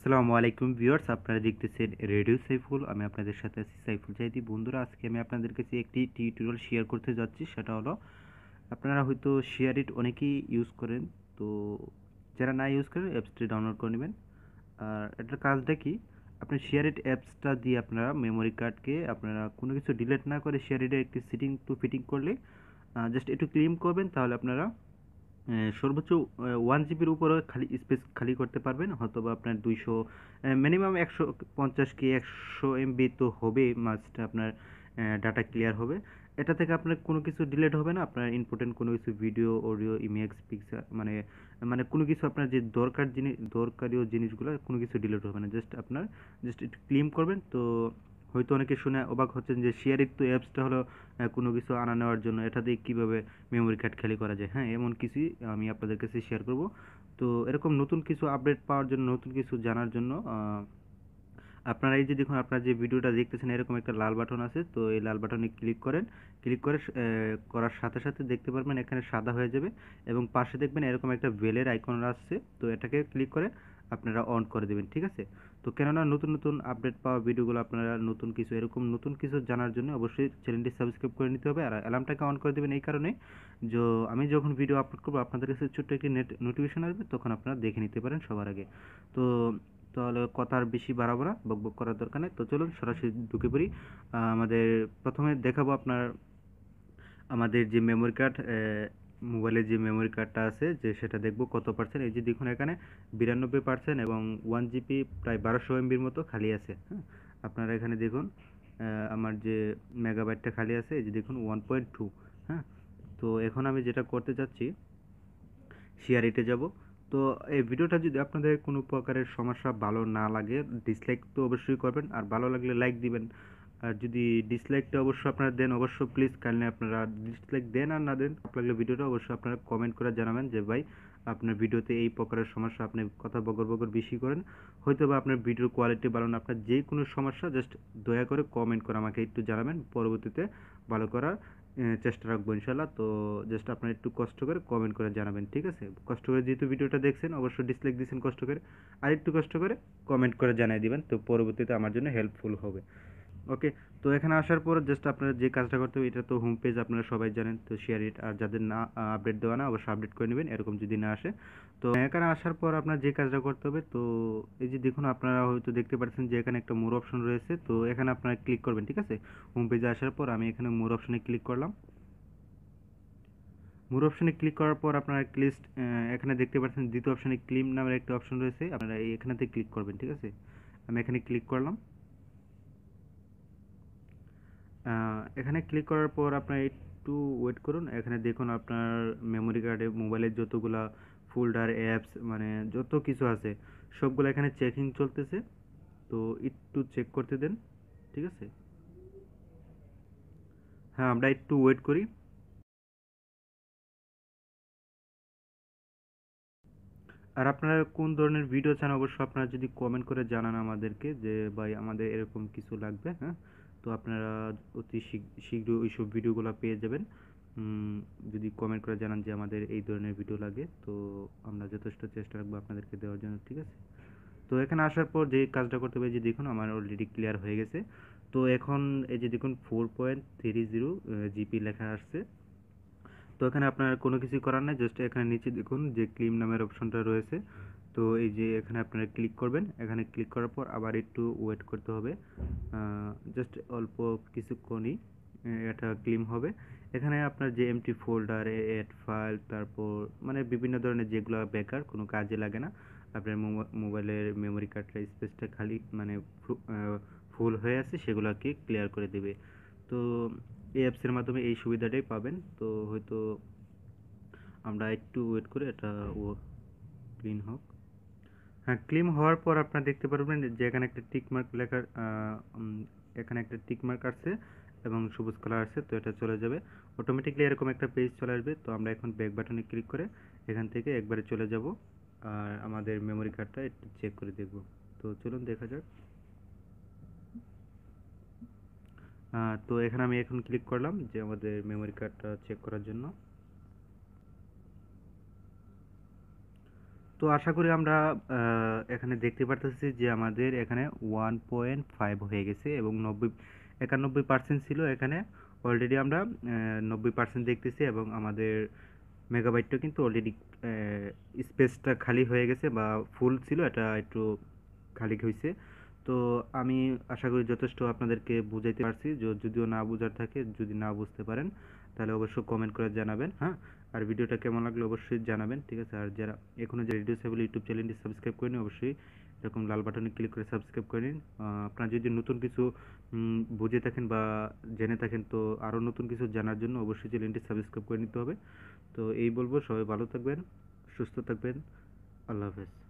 আসসালামু আলাইকুম ভিউয়ার্স, আপনারা দেখতেছেন রেডিও সাইফুল। আমি আপনাদের সাথে আছি সাইফুল জাইদি। বন্ধুরা, আজকে আমি আপনাদের কাছে একটি টিউটোরিয়াল শেয়ার করতে যাচ্ছি। সেটা হলো, আপনারা হয়তো শেয়ার ইট অনেকেই ইউজ করেন। তো যারা না ইউজ করেন, অ্যাপসটি ডাউনলোড করে নেবেন। আর এটার কাজটা কি, আপনি শেয়ার ইট অ্যাপসটা দিয়ে আপনারা মেমোরি কার্ডকে আপনারা কোনো কিছু ডিলিট না করে শেয়ার ইটের একটি সিটিং টু ফিটিং করলে জাস্ট একটু ক্লিম করবেন, তাহলে আপনারা সর্বোচ্চ 1 জিবির উপরে খালি স্পেস খালি করতে পারবেন। হয়তোবা আপনার 200 মিনিমাম 150 কি 100 MB তো হবেই, মাস্ট আপনার ডাটা ক্লিয়ার হবে। এটা থেকে আপনার কোনো কিছু ডিলিট হবে না। আপনার ইম্পর্টেন্ট কোনো কিছু ভিডিও, অডিও, ইমেজ, পিকচার, মানে মানে কোনো কিছু আপনার যে দরকারীয় জিনিসগুলো কোনো কিছু ডিলিট হবে না। জাস্ট একটু ক্লিন করবেন। তো হয়তো অনেকে শুনে অবাক হচ্ছেন যে শেয়ার ইট তো অ্যাপসটা হলো কোনো কিছু আনা নেওয়ার জন্য, এটা দিয়ে কীভাবে মেমোরি কার্ড খালি করা যায়। হ্যাঁ, এমন কিছুই আমি আপনাদের কাছে শেয়ার করব। তো এরকম নতুন কিছু আপডেট পাওয়ার জন্য, নতুন কিছু জানার জন্য আপনারা এই যে দেখুন, আপনারা যে ভিডিওটা দেখতেছেন এরকম একটা লাল বাটন আছে। তো এই লাল বাটনে ক্লিক করেন। ক্লিক করে করার সাথে সাথে দেখতে পারবেন এখানে সাদা হয়ে যাবে, এবং পাশে দেখবেন এরকম একটা বেলের আইকন আসছে। তো এটাকে ক্লিক করে আপনারা অন করে দেবেন, ঠিক আছে? তো কেননা নতুন নতুন আপডেট পাওয়া ভিডিওগুলো আপনারা নতুন কিছু এরকম নতুন কিছু জানার জন্য অবশ্যই চ্যানেলটি সাবস্ক্রাইব করে নিতে হবে। আর অ্যালার্মটাকে অন করে দেবেন এই কারণে, যে আমি যখন ভিডিও আপলোড করবো আপনাদের কাছে ছোট্ট একটি নোটিফিকেশন আসবে, তখন আপনারা দেখে নিতে পারেন সবার আগে। তো তাহলে কথা আর বেশি বাড়াবো না, বকবক করার দরকার নেই। তো চলুন সরাসরি ঢুকে পড়ি। আমাদের প্রথমে দেখাবো আপনার আমাদের যে মেমোরি কার্ড, মোবাইলের যে মেমোরি কার্ডটা আছে, যে সেটা দেখবো কত পার্সেন্ট। এই যে দেখুন এখানে 92% এবং 1 জিবি প্রায় 1200 MBর মতো খালি আছে। হ্যাঁ, আপনারা এখানে দেখুন আমার যে মেগাবাইটটা খালি আছে, এই যে দেখুন 1.2। হ্যাঁ, তো এখন আমি যেটা করতে চাচ্ছি, শেয়ার ইটে যাব। তো এই ভিডিওটা যদি আপনাদের কোনো প্রকারের সমস্যা ভালো না লাগে, ডিসলাইক তো অবশ্যই করবেন, আর ভালো লাগলে লাইক দিবেন। আর যদি ডিসলাইকটা অবশ্যই আপনারা দেন, অবশ্য প্লিজ কাইন্ডলি আপনারা ডিসলাইক দেন আর না দেন, ভালো লাগলে ভিডিওটা অবশ্যই আপনারা কমেন্ট করে জানাবেন যে ভাই আপনার ভিডিওতে এই প্রকারের সমস্যা, আপনি কথা বগর বগর বেশি করেন, হয়তো বা আপনার ভিডিওর কোয়ালিটি ভালো না, আপনার যে কোনো সমস্যা জাস্ট দয়া করে কমেন্ট করে আমাকে একটু জানাবেন। পরবর্তীতে ভালো করার চেষ্টা রাখবো ইনশাল্লাহ। তো জাস্ট আপনারা একটু কষ্ট করে কমেন্ট করে জানাবেন, ঠিক আছে? কষ্ট করে যেহেতু ভিডিওটা দেখছেন, অবশ্যই ডিসলাইক দিয়েছেন কষ্ট করে, আর একটু কষ্ট করে কমেন্ট করে জানিয়ে দিবেন, তো পরবর্তীতে আমার জন্য হেল্পফুল হবে। ওকে, তো এখানে আসার পর জাস্ট আপনারা যে কাজটা করতে হবে, এটা তো হোম পেজ আপনারা সবাই জানেন, তো শেয়ার ইট। আর যাদের না আপডেট দেওয়া না, অবশ্যই আপডেট করে নেবেন এরকম যদি না আসে। তো এখানে আসার পর আপনার যে কাজটা করতে হবে, তো এই যে দেখুন আপনারা হয়তো দেখতে পাচ্ছেন যে এখানে একটা মোর অপশন রয়েছে। তো এখানে আপনারা ক্লিক করবেন, ঠিক আছে? হোম পেজে আসার পর আমি এখানে মোর অপশনে ক্লিক করলাম। মোর অপশনে ক্লিক করার পর আপনারা লিস্ট, এখানে দেখতে পাচ্ছেন দ্বিতীয় অপশনে ক্লিম নামের একটা অপশন রয়েছে, আপনারা এখানেতে ক্লিক করবেন, ঠিক আছে? আমি এখানে ক্লিক করলাম। এখানে ক্লিক করার পর আপনার একটু ওয়েট করুন। এখানে দেখুন আপনার মেমোরি কার্ডে মোবাইলের যতগুলা ফোল্ডার, অ্যাপস, মানে যত কিছু আছে সবগুলো এখানে চেকিং চলতেছে। তো একটু চেক করতে দেন, ঠিক আছে? হ্যাঁ, আমরা একটু ওয়েট করি। আর আপনারা কোন ধরনের ভিডিও চান, অবশ্যই আপনারা যদি কমেন্ট করে জানান আমাদেরকে যে ভাই আমাদের এরকম কিছু লাগবে। হ্যাঁ, তো আপনারা অতি শীঘ্র ওইসব ভিডিওগুলো পেয়ে যাবেন। যদি কমেন্ট করে জানান যে আমাদের এই ধরনের ভিডিও লাগে, তো আমরা যথেষ্ট চেষ্টা রাখবো আপনাদেরকে দেওয়ার জন্য, ঠিক আছে? তো এখানে আসার পর যে কাজটা করতে হবে, যে দেখুন আমার অলরেডি ক্লিয়ার হয়ে গেছে। তো এখন এই যে দেখুন 4.30 জিবি লেখা আসছে। তো এখানে আপনার কোনো কিছুই করার নাই, জাস্ট এখানে নিচে দেখুন যে ক্লিম নামের অপশনটা রয়েছে। তো এই যে এখানে আপনারা ক্লিক করবেন। এখানে ক্লিক করার পর আবার একটু ওয়েট করতে হবে, জাস্ট অল্প কিছুক্ষণই এটা ক্লিম হবে। এখানে আপনার যে এমটি ফোল্ডার, এড ফাইল, তারপর মানে বিভিন্ন ধরনের যেগুলো বেকার কোনো কাজে লাগে না, আপনার মোবাইলের মেমোরি কার্ডের স্পেসটা খালি মানে ফুল হয়ে আছে, সেগুলোকে ক্লিয়ার করে দেবে। তো এই অ্যাপসের মাধ্যমে এই সুবিধাটাই পাবেন। তো হয়তো আমরা একটু ওয়েট করে এটা ক্লিন হোক। হ্যাঁ, ক্লিন হওয়ার পর আপনারা দেখতে পারবেন যে এখানে একটা টিক মার্ক লেখার এখানে একটা টিক মার্ক আছে এবং সবুজ কালার আছে। তো এটা চলে যাবে অটোমেটিকলি, এরকম একটা পেজ চলে আসবে। তো আমরা এখন ব্যাক বাটনে ক্লিক করে এখান থেকে একবারে চলে যাব, আর আমাদের মেমোরি কার্ডটা একটু চেক করে দেখব। তো চলুন দেখা যাক। তো এখানে আমি এখন ক্লিক করলাম যে আমাদের মেমোরি কার্ডটা চেক করার জন্য। তো আশা করি আমরা এখানে দেখতে পারতেছি যে আমাদের এখানে 1.5 হয়ে গেছে এবং 91% ছিল এখানে। অলরেডি আমরা 90% দেখতেছি এবং আমাদের মেগাবাইটটা কিন্তু অলরেডি স্পেসটা খালি হয়ে গেছে বা ফুল ছিল, এটা একটু খালি হয়েছে। তো আমি আশা করি যথেষ্ট আপনাদেরকে বুঝাইতে পারছি। যদিও না বুঝার থাকে, যদি না বুঝতে পারেন তাহলে অবশ্যই কমেন্ট করে জানাবেন, হ্যাঁ। আর ভিডিওটা কেমন লাগলো অবশ্যই জানাবেন, ঠিক আছে। আর যারা এখনও যে রেডিও সাইফুল ইউটিউব চ্যানেলটি সাবস্ক্রাইব করেনি, অবশ্যই এরকম লাল বাটনে ক্লিক করে সাবস্ক্রাইব করে নিন। আপনারা যদি নতুন কিছু বুঝে থাকেন বা জেনে থাকেন, তো আরও নতুন কিছু জানার জন্য অবশ্যই চ্যানেলটি সাবস্ক্রাইব করে নিতে হবে। তো এই বলবো, সবাই ভালো থাকবেন, সুস্থ থাকবেন। আল্লাহ হাফেজ।